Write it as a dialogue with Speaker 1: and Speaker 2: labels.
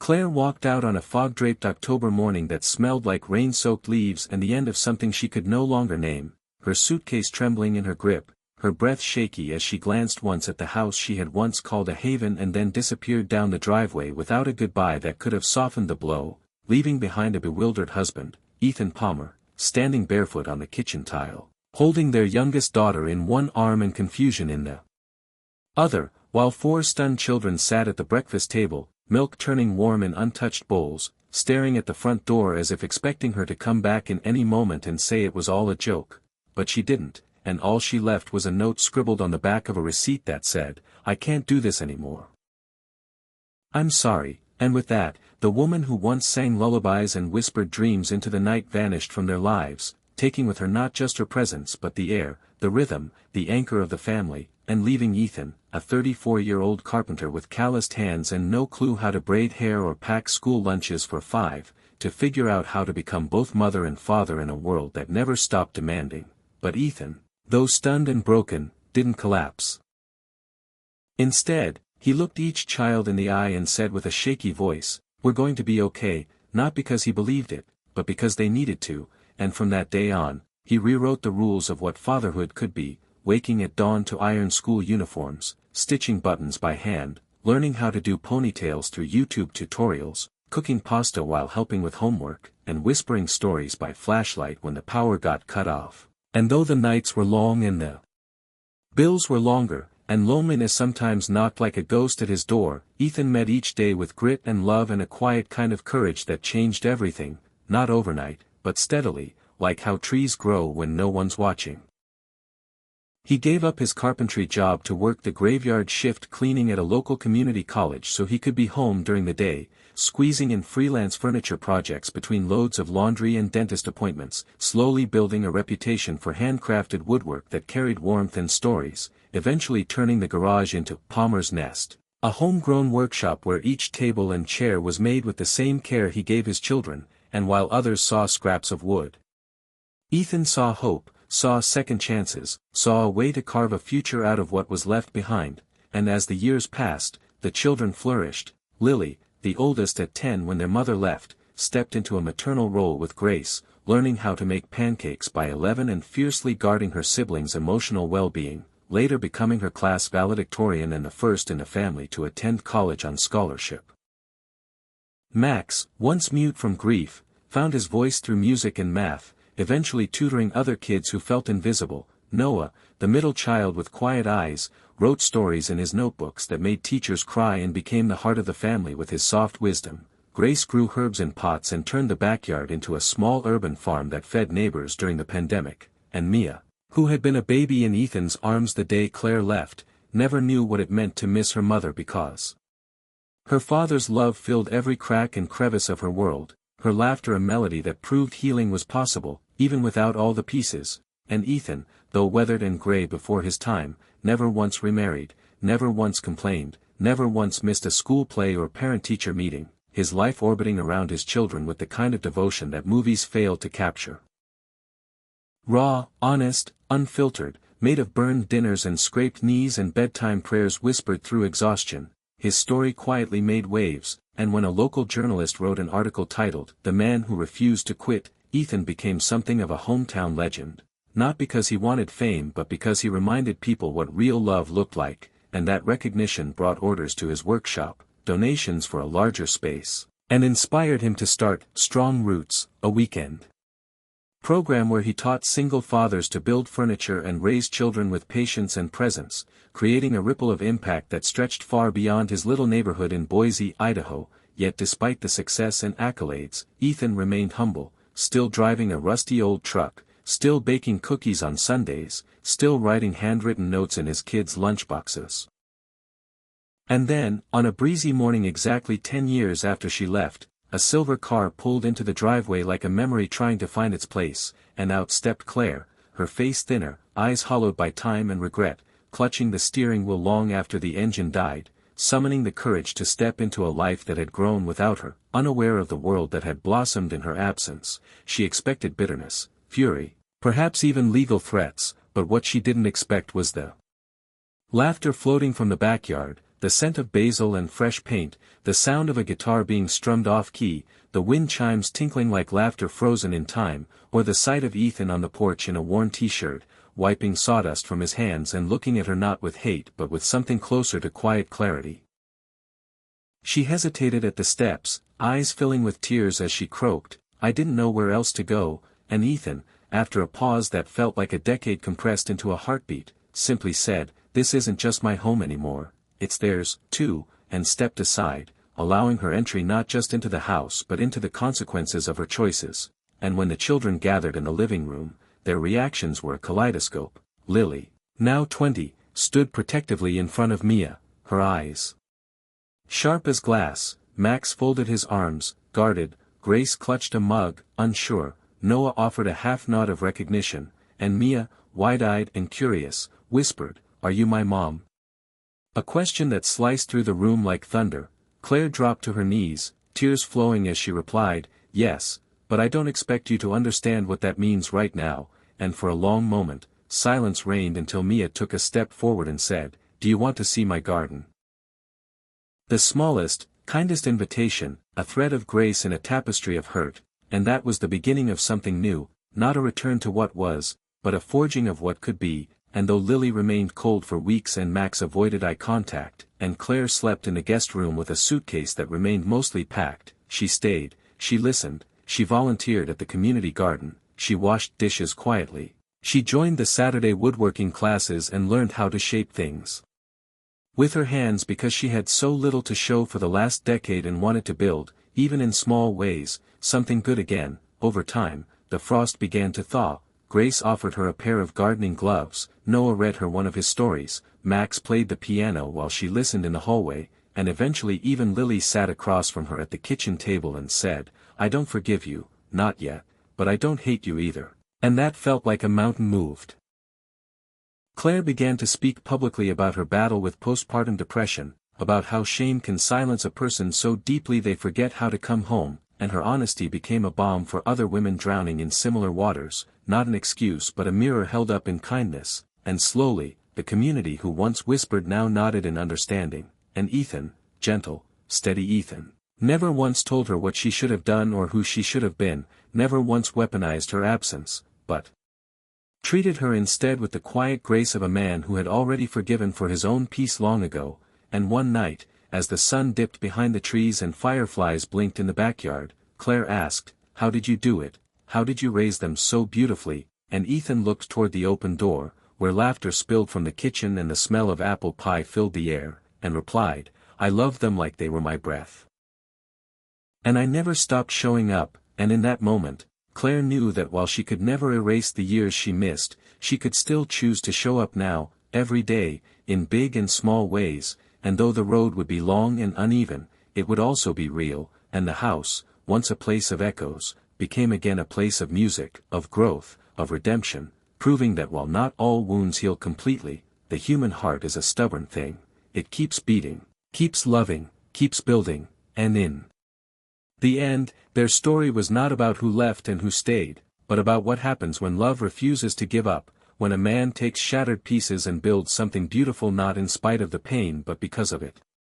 Speaker 1: Claire walked out on a fog-draped October morning that smelled like rain-soaked leaves and the end of something she could no longer name, her suitcase trembling in her grip, her breath shaky as she glanced once at the house she had once called a haven and then disappeared down the driveway without a goodbye that could have softened the blow, leaving behind a bewildered husband, Ethan Palmer, standing barefoot on the kitchen tile, holding their youngest daughter in one arm and confusion in the other, while four stunned children sat at the breakfast table, milk turning warm in untouched bowls, staring at the front door as if expecting her to come back in any moment and say it was all a joke, but she didn't, and all she left was a note scribbled on the back of a receipt that said, "I can't do this anymore. I'm sorry," and with that, the woman who once sang lullabies and whispered dreams into the night vanished from their lives, taking with her not just her presence but the air, the rhythm, the anchor of the family, and leaving Ethan, a 34-year-old carpenter with calloused hands and no clue how to braid hair or pack school lunches for 5, to figure out how to become both mother and father in a world that never stopped demanding. But Ethan, though stunned and broken, didn't collapse. Instead, he looked each child in the eye and said with a shaky voice, "We're going to be okay," not because he believed it, but because they needed to, and from that day on, he rewrote the rules of what fatherhood could be, waking at dawn to iron school uniforms, stitching buttons by hand, learning how to do ponytails through YouTube tutorials, cooking pasta while helping with homework, and whispering stories by flashlight when the power got cut off. And though the nights were long and the bills were longer, and loneliness sometimes knocked like a ghost at his door, Ethan met each day with grit and love and a quiet kind of courage that changed everything, not overnight, but steadily, like how trees grow when no one's watching. He gave up his carpentry job to work the graveyard shift cleaning at a local community college so he could be home during the day, squeezing in freelance furniture projects between loads of laundry and dentist appointments, slowly building a reputation for handcrafted woodwork that carried warmth and stories, eventually turning the garage into Palmer's Nest, a homegrown workshop where each table and chair was made with the same care he gave his children, and while others saw scraps of wood, Ethan saw hope, saw second chances, saw a way to carve a future out of what was left behind, and as the years passed, the children flourished. Lily, the oldest at 10 when their mother left, stepped into a maternal role with grace, learning how to make pancakes by 11 and fiercely guarding her siblings' emotional well-being, later becoming her class valedictorian and the first in the family to attend college on scholarship. Max, once mute from grief, found his voice through music and math, eventually tutoring other kids who felt invisible. Noah, the middle child with quiet eyes, wrote stories in his notebooks that made teachers cry and became the heart of the family with his soft wisdom. Grace grew herbs in pots and turned the backyard into a small urban farm that fed neighbors during the pandemic, and Mia, who had been a baby in Ethan's arms the day Claire left, never knew what it meant to miss her mother because her father's love filled every crack and crevice of her world, her laughter a melody that proved healing was possible, even without all the pieces. And Ethan, though weathered and gray before his time, never once remarried, never once complained, never once missed a school play or parent-teacher meeting, his life orbiting around his children with the kind of devotion that movies failed to capture. Raw, honest, unfiltered, made of burned dinners and scraped knees and bedtime prayers whispered through exhaustion, his story quietly made waves, and when a local journalist wrote an article titled, "The Man Who Refused to Quit," Ethan became something of a hometown legend, not because he wanted fame but because he reminded people what real love looked like, and that recognition brought orders to his workshop, donations for a larger space, and inspired him to start Strong Roots, a weekend program where he taught single fathers to build furniture and raise children with patience and presence, creating a ripple of impact that stretched far beyond his little neighborhood in Boise, Idaho. Yet despite the success and accolades, Ethan remained humble, still driving a rusty old truck, still baking cookies on Sundays, still writing handwritten notes in his kids' lunchboxes. And then, on a breezy morning exactly 10 years after she left, a silver car pulled into the driveway like a memory trying to find its place, and out stepped Claire, her face thinner, eyes hollowed by time and regret, clutching the steering wheel long after the engine died, summoning the courage to step into a life that had grown without her, unaware of the world that had blossomed in her absence. She expected bitterness, fury, perhaps even legal threats, but what she didn't expect was the laughter floating from the backyard, the scent of basil and fresh paint, the sound of a guitar being strummed off-key, the wind chimes tinkling like laughter frozen in time, or the sight of Ethan on the porch in a worn t-shirt, wiping sawdust from his hands and looking at her not with hate but with something closer to quiet clarity. She hesitated at the steps, eyes filling with tears as she croaked, "I didn't know where else to go," and Ethan, after a pause that felt like a decade compressed into a heartbeat, simply said, "This isn't just my home anymore, it's theirs, too," and stepped aside, allowing her entry not just into the house but into the consequences of her choices. And when the children gathered in the living room, their reactions were a kaleidoscope. Lily, now 20, stood protectively in front of Mia, her eyes sharp as glass. Max folded his arms, guarded, Grace clutched a mug, unsure, Noah offered a half-nod of recognition, and Mia, wide-eyed and curious, whispered, "Are you my mom?" A question that sliced through the room like thunder. Claire dropped to her knees, tears flowing as she replied, "Yes, but I don't expect you to understand what that means right now," and for a long moment, silence reigned until Mia took a step forward and said, "Do you want to see my garden?" The smallest, kindest invitation, a thread of grace in a tapestry of hurt, and that was the beginning of something new, not a return to what was, but a forging of what could be. And though Lily remained cold for weeks and Max avoided eye contact, and Claire slept in the guest room with a suitcase that remained mostly packed, she stayed, she listened, she volunteered at the community garden, she washed dishes quietly, she joined the Saturday woodworking classes and learned how to shape things with her hands because she had so little to show for the last decade and wanted to build, even in small ways, something good again. Over time, the frost began to thaw. Grace offered her a pair of gardening gloves, Noah read her one of his stories, Max played the piano while she listened in the hallway, and eventually even Lily sat across from her at the kitchen table and said, "I don't forgive you, not yet, but I don't hate you either." And that felt like a mountain moved. Claire began to speak publicly about her battle with postpartum depression, about how shame can silence a person so deeply they forget how to come home, and her honesty became a balm for other women drowning in similar waters, not an excuse but a mirror held up in kindness, and slowly, the community who once whispered now nodded in understanding, and Ethan, gentle, steady Ethan, never once told her what she should have done or who she should have been, never once weaponized her absence, but treated her instead with the quiet grace of a man who had already forgiven for his own peace long ago. And one night, as the sun dipped behind the trees and fireflies blinked in the backyard, Claire asked, "How did you do it? How did you raise them so beautifully?" And Ethan looked toward the open door, where laughter spilled from the kitchen and the smell of apple pie filled the air, and replied, "I loved them like they were my breath. And I never stopped showing up." And in that moment, Claire knew that while she could never erase the years she missed, she could still choose to show up now, every day, in big and small ways, and though the road would be long and uneven, it would also be real, and the house, once a place of echoes, became again a place of music, of growth, of redemption, proving that while not all wounds heal completely, the human heart is a stubborn thing. It keeps beating, keeps loving, keeps building, and in the end, their story was not about who left and who stayed, but about what happens when love refuses to give up, when a man takes shattered pieces and builds something beautiful not in spite of the pain but because of it.